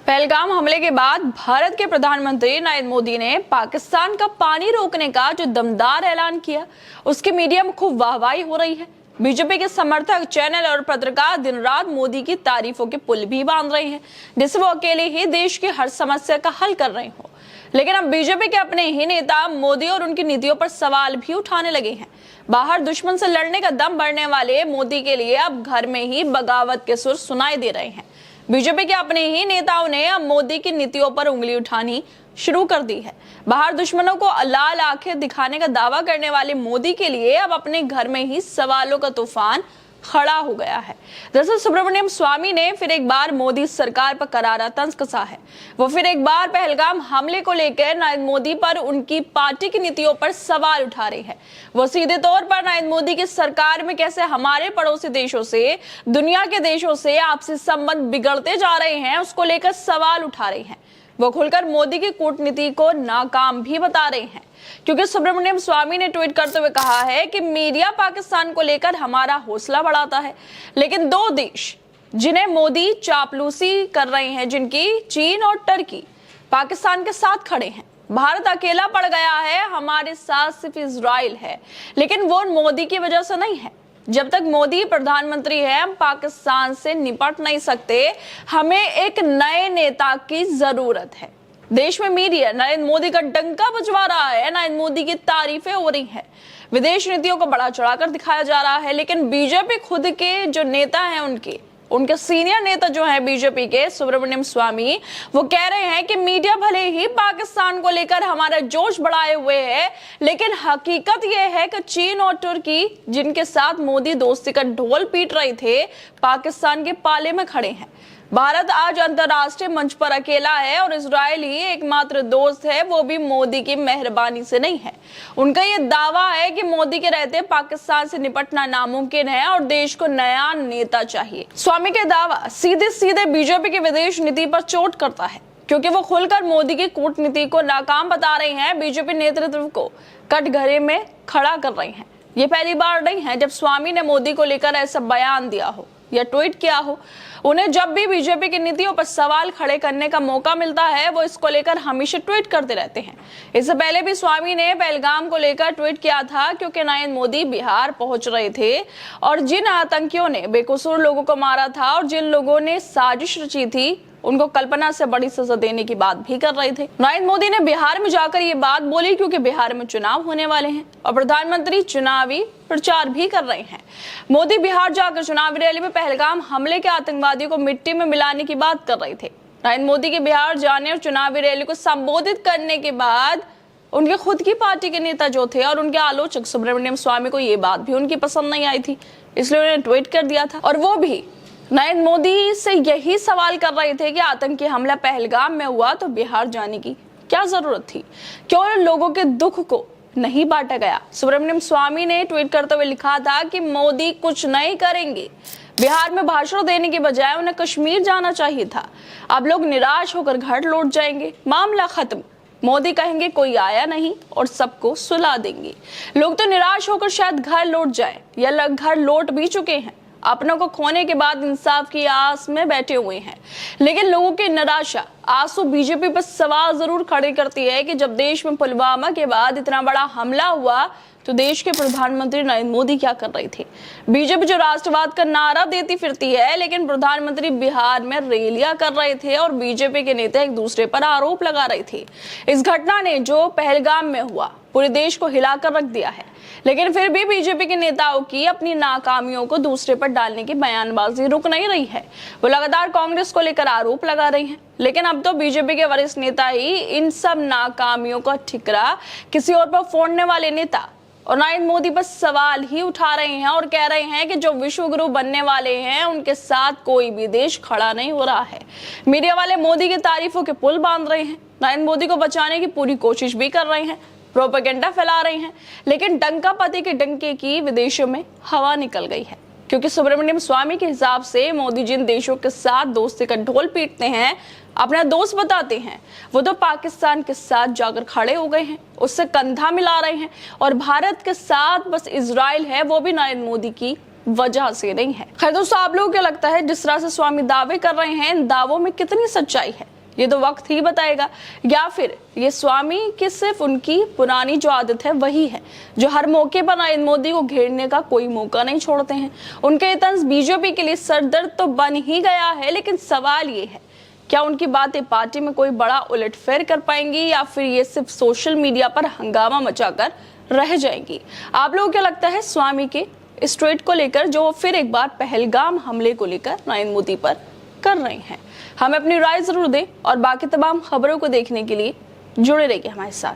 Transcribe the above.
पहलगाम हमले के बाद भारत के प्रधानमंत्री नरेंद्र मोदी ने पाकिस्तान का पानी रोकने का जो दमदार ऐलान किया, उसकी मीडिया में खूब वाहवाही हो रही है। बीजेपी के समर्थक, चैनल और पत्रकार दिन रात मोदी की तारीफों के पुल भी बांध रहे हैं, जिससे वो अकेले ही देश की हर समस्या का हल कर रहे हो। लेकिन अब बीजेपी के अपने ही नेता मोदी और उनकी नीतियों पर सवाल भी उठाने लगे हैं। बाहर दुश्मन से लड़ने का दम बढ़ने वाले मोदी के लिए अब घर में ही बगावत के सुर सुनाई दे रहे हैं। बीजेपी के अपने ही नेताओं ने अब मोदी की नीतियों पर उंगली उठानी शुरू कर दी है। बाहर दुश्मनों को लाल आंखें दिखाने का दावा करने वाले मोदी के लिए अब अपने घर में ही सवालों का तूफान खड़ा हो गया है। दरअसल सुब्रमण्यम स्वामी ने फिर एक बार मोदी सरकार पर करारा तंज कसा है। वो फिर एक बार पहलगाम हमले को लेकर नरेंद्र मोदी पर उनकी पार्टी की नीतियों पर सवाल उठा रहे हैं। वो सीधे तौर पर नरेंद्र मोदी की सरकार में कैसे हमारे पड़ोसी देशों से, दुनिया के देशों से आपसी संबंध बिगड़ते जा रहे हैं, उसको लेकर सवाल उठा रहे हैं। वो खुलकर मोदी की कूटनीति को नाकाम भी बता रहे हैं, क्योंकि सुब्रमण्यम स्वामी ने ट्वीट करते हुए कहा है कि मीडिया पाकिस्तान को लेकर हमारा हौसला बढ़ाता है, लेकिन दो देश जिन्हें मोदी चापलूसी कर रहे हैं, जिनकी चीन और टर्की पाकिस्तान के साथ खड़े हैं। भारत अकेला पड़ गया है, हमारे साथ सिर्फ इजराइल है, लेकिन वो मोदी की वजह से नहीं है। जब तक मोदी प्रधानमंत्री है, हम पाकिस्तान से निपट नहीं सकते। हमें एक नए नेता की जरूरत है। देश में मीडिया नरेंद्र मोदी का डंका बजवा रहा है, नरेंद्र मोदी की तारीफें हो रही हैं, विदेश नीतियों को बढ़ा चढ़ाकर दिखाया जा रहा है। लेकिन बीजेपी खुद के जो नेता हैं, उनके सीनियर नेता जो है बीजेपी के, सुब्रमण्यम स्वामी, वो कह रहे हैं कि मीडिया भले ही पाकिस्तान को लेकर हमारा जोश बढ़ाए हुए है, लेकिन हकीकत यह है कि चीन और तुर्की, जिनके साथ मोदी दोस्ती का ढोल पीट रहे थे, पाकिस्तान के पाले में खड़े हैं। भारत आज अंतर्राष्ट्रीय मंच पर अकेला है और इजराइल ही एकमात्र दोस्त है, वो भी मोदी की मेहरबानी से नहीं है। उनका ये दावा है कि मोदी के रहते पाकिस्तान से निपटना नामुमकिन है और देश को नया नेता चाहिए। स्वामी के दावा सीधे सीधे बीजेपी की विदेश नीति पर चोट करता है, क्योंकि वो खुलकर मोदी की कूटनीति को नाकाम बता रहे हैं, बीजेपी नेतृत्व को कटघरे में खड़ा कर रहे हैं। ये पहली बार नहीं है जब स्वामी ने मोदी को लेकर ऐसा बयान दिया हो या ट्वीट किया हो। उन्हें जब भी बीजेपी की नीतियों पर सवाल खड़े करने का मौका मिलता है, वो इसको लेकर हमेशा ट्वीट करते रहते हैं। इससे पहले भी स्वामी ने पहलगाम को लेकर ट्वीट किया था, क्योंकि नरेंद्र मोदी बिहार पहुंच रहे थे और जिन आतंकियों ने बेकसूर लोगों को मारा था और जिन लोगों ने साजिश रची थी, उनको कल्पना से बड़ी सजा देने की बात भी कर रहे थे। नरेंद्र मोदी ने बिहार में जाकर ये बात बोली, क्योंकि बिहार में चुनाव होने वाले हैं और प्रधानमंत्री चुनावी प्रचार भी कर रहे हैं। मोदी बिहार जाकर चुनावी रैली में पहलगाम हमले के आतंकवादियों को मिट्टी में मिलाने की बात कर रहे थे। नरेंद्र मोदी के बिहार जाने और चुनावी रैली को संबोधित करने के बाद उनके खुद की पार्टी के नेता जो थे और उनके आलोचक सुब्रमण्यम स्वामी को ये बात भी उनकी पसंद नहीं आई थी, इसलिए उन्होंने ट्वीट कर दिया था। और वो भी नरेंद्र मोदी से यही सवाल कर रहे थे कि आतंकी हमला पहलगाम में हुआ तो बिहार जाने की क्या जरूरत थी, क्यों लोगों के दुख को नहीं बांटा गया। सुब्रमण्यम स्वामी ने ट्वीट करते हुए लिखा था कि मोदी कुछ नहीं करेंगे, बिहार में भाषण देने के बजाय उन्हें कश्मीर जाना चाहिए था। अब लोग निराश होकर घर लौट जाएंगे, मामला खत्म। मोदी कहेंगे कोई आया नहीं और सबको सुला देंगे। लोग तो निराश होकर शायद घर लौट जाए या लोग घर लौट भी चुके हैं, अपनों को खोने के बाद इंसाफ की आस में बैठे हुए हैं। लेकिन लोगों की निराशा, आंसू बीजेपी पर सवाल जरूर खड़े करती है कि जब देश में पुलवामा के बाद इतना बड़ा हमला हुआ तो देश के प्रधानमंत्री नरेंद्र मोदी क्या कर रहे थे। बीजेपी जो राष्ट्रवाद का नारा देती फिरती है, लेकिन प्रधानमंत्री बिहार में रैलियां कर रहे थे और बीजेपी के नेता एक दूसरे पर आरोप लगा रहे थे। इस घटना ने जो पहलगाम में हुआ पूरे देश को हिलाकर रख दिया है, लेकिन फिर भी बीजेपी के नेताओं की अपनी नाकामियों को दूसरे पर डालने की बयानबाजी रुक नहीं रही है। वो लगातार कांग्रेस को लेकर आरोप लगा रही हैं, लेकिन अब तो बीजेपी के वरिष्ठ नेता ही इन सब नाकामियों का ठिकरा किसी और पर फोड़ने वाले नेता और नरेंद्र मोदी पर सवाल ही उठा रहे हैं और कह रहे हैं कि जो विश्व गुरु बनने वाले हैं, उनके साथ कोई भी देश खड़ा नहीं हो रहा है। मीडिया वाले मोदी की तारीफों के पुल बांध रहे हैं, नरेंद्र मोदी को बचाने की पूरी कोशिश भी कर रहे हैं, प्रोपेगेंडा फैला रहे हैं, लेकिन डंका पति के डंके की विदेशों में हवा निकल गई है। क्योंकि सुब्रमण्यम स्वामी के हिसाब से मोदी जिन देशों के साथ दोस्ती का ढोल पीटते हैं, अपना दोस्त बताते हैं, वो तो पाकिस्तान के साथ जाकर खड़े हो गए हैं, उससे कंधा मिला रहे हैं और भारत के साथ बस इजराइल है, वो भी नरेंद्र मोदी की वजह से नहीं है। खैर दोस्तों, आप लोगों को क्या लगता है, जिस तरह से स्वामी दावे कर रहे हैं, इन दावों में कितनी सच्चाई है? ये तो वक्त ही बताएगा, या फिर ये स्वामी की सिर्फ उनकी पुरानी जो आदत है वही है, जो हर मौके पर नरेंद्र मोदी को घेरने का कोई मौका नहीं छोड़ते हैं। उनके ये तंज बीजेपी के लिए सरदर्द तो बन ही गया है, लेकिन सवाल ये है, क्या उनकी बातें पार्टी में कोई बड़ा उलटफेर कर पाएंगी या फिर ये सिर्फ सोशल मीडिया पर हंगामा मचाकर रह जाएंगी? आप लोगों को क्या लगता है स्वामी के इस ट्वीट को लेकर, जो फिर एक बार पहलगाम हमले को लेकर नरेंद्र मोदी पर कर रहे हैं? हमें अपनी राय जरूर दें और बाकी तमाम खबरों को देखने के लिए जुड़े रहिए हमारे साथ।